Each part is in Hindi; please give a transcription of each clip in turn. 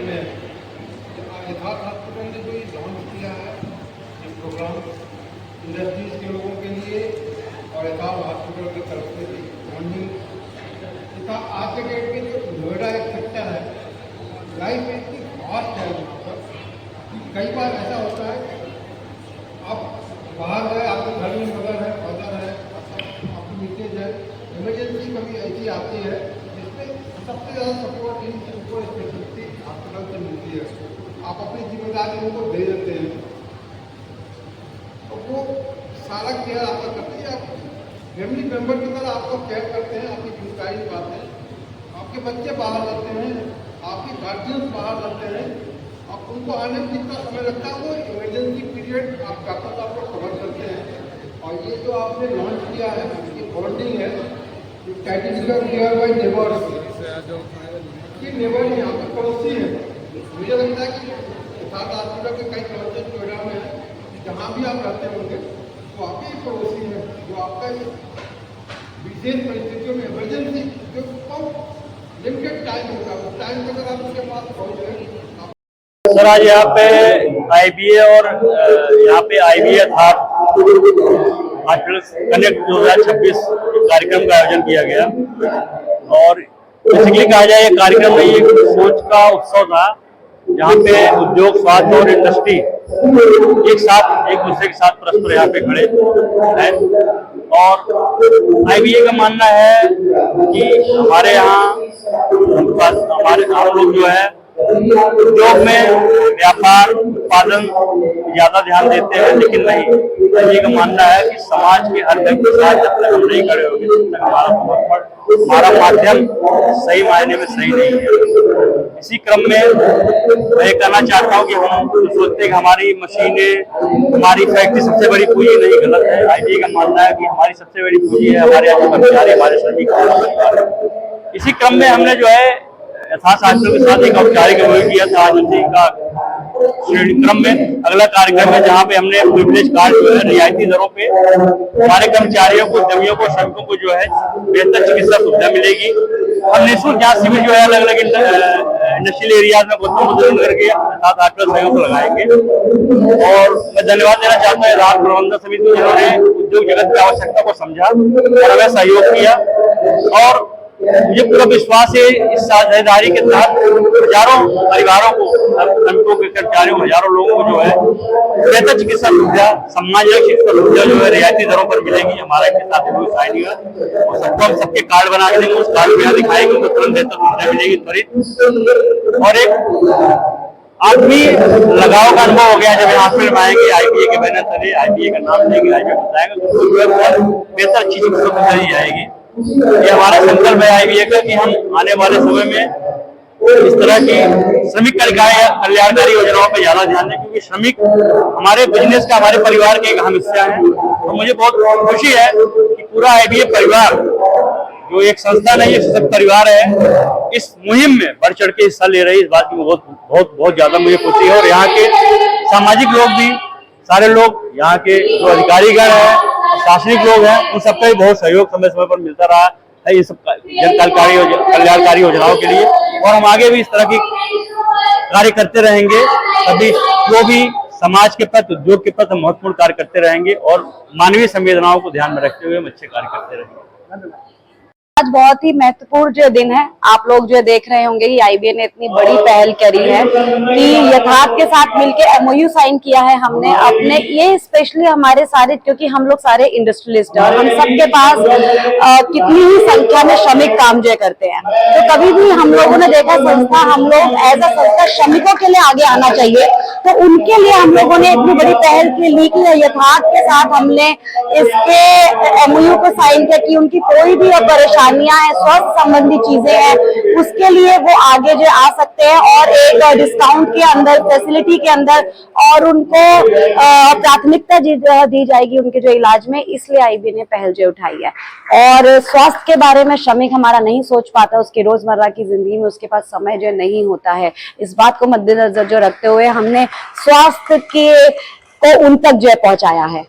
में है। यथार्थ हॉस्पिटल ने जो ये लॉन्च किया है ये प्रोग्राम इंडस्ट्रीज के लोगों के लिए और यथार्थ हॉस्पिटल की तरफ से भी बॉन्डिंग तथा आज के डेट में जो नोएडा एक सेक्टर है, लाइफ इतनी फास्ट है वहाँ पर कि कई बार ऐसा होता है आप बाहर गए, आपके घर में मदर है, फादर है, आपकी मिसेज है, इमरजेंसी कभी ऐसी आती है जिसमें सबसे ज़्यादा सपोर्ट इनको स्पेशलिटी हॉस्पिटल से मिलती है। आप अपनी जिम्मेदारी उनको दे देते हैं तो वो सारा केयर आपका करते हैं, आप फैमिली मेम्बर की तरह आपको केयर करते हैं, आपकी जिम्मेदारी निभाते हैं। आपके बच्चे बाहर रहते हैं, आपके गार्जियंस बाहर रहते हैं, आप उनको आने में कितना समय लगता है वो इमरजेंसी पीरियड आप वापस आपको कवर करते हैं। और ये जो आपने लॉन्च किया है ये बॉन्डिंग है, कैटेगरी केयर बाय नेबर्स, ये नेबर ही यहाँ पर पड़ोसी है। मुझे लगता है कि यथार्थ हॉस्पिटल के कई कॉन्सेप्ट नोएडा में है, जहाँ भी आप रहते होंगे तो आपके ही पड़ोसी है जो आपका विशेष परिस्थितियों में इमरजेंसी जो कम लिमिटेड टाइम होगा उस टाइम में अगर आप उसके पास पहुँच गए। सर आज यहाँ पे आईबीए और यहाँ पे आईबीए हॉस्पिटल कनेक्ट 2026 कार्यक्रम का आयोजन किया गया और बेसिकली कहा जाए ये कार्यक्रम में ये सोच का उत्सव था जहाँ पे उद्योग, स्वास्थ्य और इंडस्ट्री एक साथ एक दूसरे के साथ परस्पर यहाँ पे खड़े हैं। और आईबीए का मानना है कि हमारे यहाँ हमारे हम लोग जो है उद्योग में व्यापार उत्पादन ज्यादा ध्यान देते हैं, लेकिन नहीं, ये का मानना है कि समाज के हर व्यक्ति के साथ जब तक हम नहीं खड़े होंगे तब तक हमारा माध्यम सही मायने में सही नहीं है। इसी क्रम में मैं कहना चाहता हूँ कि हम सोचते हैं कि हमारी मशीनें, हमारी फैक्ट्री सबसे बड़ी पूंजी नहीं, गलत है। आईबीए का मानना है कि हमारी सबसे बड़ी पूंजी है हमारे यहाँ कर्मचारी, हमारे श्रमिक। इसी क्रम में हमने जो है यथार्थ हॉस्पिटल के साथ एक औपचारिक अवलोकन किया था आज उसी का क्रम में अगला कार्यक्रम है जहाँ पे हमने प्रिविलेज कार्ड जो है रियायती दरों पे हमारे कर्मचारियों को, उद्यमियों को, श्रमिकों को जो है बेहतर चिकित्सा सुविधा मिलेगी। हम निःशुल्क जांच शिविर जो है अलग अलग इंडस्ट्रियल एरियाज में गौतम बुद्ध नगर के साथ हॉस्पिटल सहयोग लगाएंगे। और मैं धन्यवाद देना चाहता हूँ राहत प्रबंधन समिति जिन्होंने उद्योग जगत की आवश्यकता को समझा और हमें सहयोग किया। और मुझे पूरा विश्वास है इस साझेदारी के तहत हजारों परिवारों को, श्रमिकों के कर्मचारियों, हजारों लोगों को जो है बेहतर चिकित्सा सुविधा, सम्मानजनक चिकित्सा सुविधा जो है रियायती दरों पर मिलेगी। हमारे के साथ कोई साइन है और सबको हम सबके कार्ड बना के देंगे, उस कार्ड में दिखाएंगे उनको तुरंत बेहतर सुविधा मिलेगी त्वरित। और एक आदमी लगाव का अनुभव हो गया जब हॉस्पिटल में आएंगे, आईबीए के बैनर तले आईबीए का नाम लेंगे, आईबीए बताएंगे तो बेहतर अच्छी चिकित्सा सुविधा दी जाएगी। ये हमारा संकल्प है आईबीए का कि हम आने वाले समय में इस तरह की श्रमिक कल्याणकारी योजनाओं पर ज्यादा ध्यान दें, क्योंकि श्रमिक हमारे बिजनेस का, हमारे परिवार के एक अहम हिस्सा है। और मुझे बहुत खुशी है कि पूरा आईबीए परिवार जो एक संस्था नहीं, एक सशक्त परिवार है, इस मुहिम में बढ़ चढ़ के हिस्सा ले रही है। इस बात की बहुत ज्यादा मुझे खुशी है। और यहाँ के सामाजिक लोग भी, सारे लोग, यहाँ के जो अधिकारीगण है, प्रशासनिक लोग हैं, उन सबका भी बहुत सहयोग समय समय पर मिलता रहा है ये सब कल्याणकारी योजनाओं के लिए। और हम आगे भी इस तरह की कार्य करते रहेंगे। सभी जो भी समाज के प्रति, उद्योग के प्रति महत्वपूर्ण कार्य करते रहेंगे और मानवीय संवेदनाओं को ध्यान में रखते हुए हम अच्छे कार्य करते रहेंगे। आज बहुत ही महत्वपूर्ण जो दिन है, आप लोग जो देख रहे होंगे कि आईबीए ने इतनी बड़ी पहल करी है कि यथार्थ के साथ मिलकर एमओयू साइन किया है हमने अपने, ये स्पेशली हमारे सारे, क्योंकि हम लोग सारे इंडस्ट्रियलिस्ट हैं और हम सबके पास कितनी ही संख्या में श्रमिक काम जो करते हैं, तो कभी भी हम लोगों ने देखा संस्था, हम लोग एज अ संस्था श्रमिकों के लिए आगे आना चाहिए, तो उनके लिए हम लोगों ने इतनी बड़ी पहल की कि यथार्थ के साथ हमने इसके एमओयू को साइन किया कि उनकी कोई भी परेशानियां है, स्वास्थ्य संबंधी चीजें हैं, उसके लिए वो आगे जो आ सकते हैं और एक डिस्काउंट के अंदर, फैसिलिटी के अंदर, और उनको प्राथमिकता दी जाएगी उनके जो इलाज में। इसलिए आईबीए ने पहल जो उठाई है। और स्वास्थ्य के बारे में श्रमिक हमारा नहीं सोच पाता, उसकी रोजमर्रा की जिंदगी में उसके पास समय जो नहीं होता है, इस बात को मद्देनजर जो रखते हुए हमने स्वास्थ्य के को उन तक जो पहुंचाया है।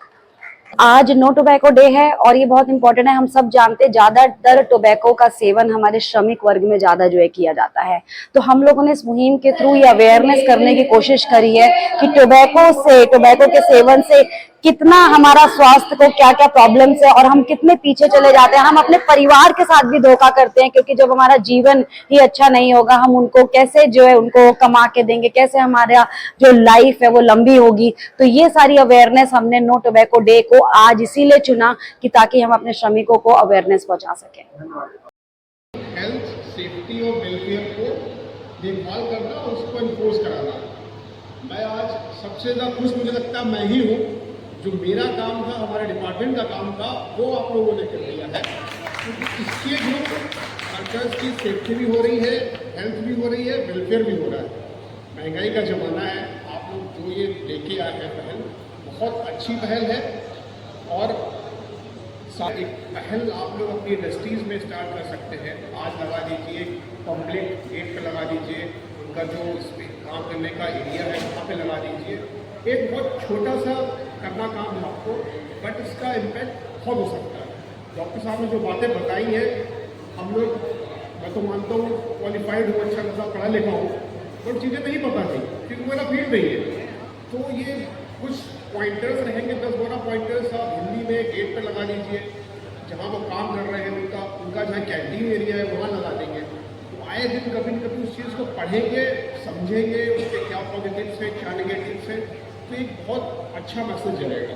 आज नो टोबैको डे है और ये बहुत इंपॉर्टेंट है। हम सब जानते हैं ज्यादातर टोबैको का सेवन हमारे श्रमिक वर्ग में ज्यादा जो है किया जाता है। तो हम लोगों ने इस मुहिम के थ्रू ये अवेयरनेस करने की कोशिश करी है कि टोबैको के सेवन से कितना हमारा स्वास्थ्य को क्या क्या प्रॉब्लम्स है और हम कितने पीछे चले जाते हैं। हम अपने परिवार के साथ भी धोखा करते हैं, क्योंकि जब हमारा जीवन ही अच्छा नहीं होगा हम उनको कैसे जो है उनको कमा के देंगे, कैसे हमारा जो लाइफ है वो लंबी होगी। तो ये सारी अवेयरनेस हमने नो टोबैको डे को आज इसीलिए चुना कि ताकि हम अपने श्रमिकों को अवेयरनेस पहुंचा सकें। हेल्थ, सेफ्टी और वेलफेयर को देखभाल करना और उसको इन्फोर्स कराना। मैं आज सबसे ज़्यादा खुश मुझे लगता है मैं ही हूँ। जो मेरा काम था, हमारे डिपार्टमेंट का काम था, वो आप लोगों ने कर दिया है, क्योंकि इसके जो वर्कर्स की सेफ्टी भी हो रही है, हेल्थ भी हो रही है, वेलफेयर भी हो रहा है। महंगाई का ज़माना है, आप लोग जो ये लेके आए हैं पहल, बहुत अच्छी पहल है। और एक पहल आप लोग अपनी इंडस्ट्रीज़ में स्टार्ट कर सकते हैं। आज लगा दीजिए पम्पलेट गेट पे लगा दीजिए, उनका जो इसमें काम करने का एरिया है वहाँ पे लगा दीजिए। एक बहुत छोटा सा करना काम है आपको, बट इसका इम्पैक्ट बहुत हो सकता है। डॉक्टर साहब ने जो बातें बताई हैं, हम लोग, मैं तो मानता हूँ क्वालिफाइड हूँ, अच्छा खासा पढ़ा लिखा हूँ, और चीज़ें नहीं पता थी क्योंकि मेरा फील्ड नहीं है। तो ये कुछ पॉइंटर्स रहेंगे, 10-12 पॉइंटर्स आप हिंदी में गेट पे लगा दीजिए। जहाँ वो काम कर रहे हैं उनका जहाँ कैंटीन एरिया है वहाँ लगा देंगे। तो आए दिन कभी न कभी उस चीज़ को पढ़ेंगे, समझेंगे, उसके क्या पॉजिटिव्स हैं क्या नेगेटिव्स हैं, तो एक बहुत अच्छा मैसेज जाएगा।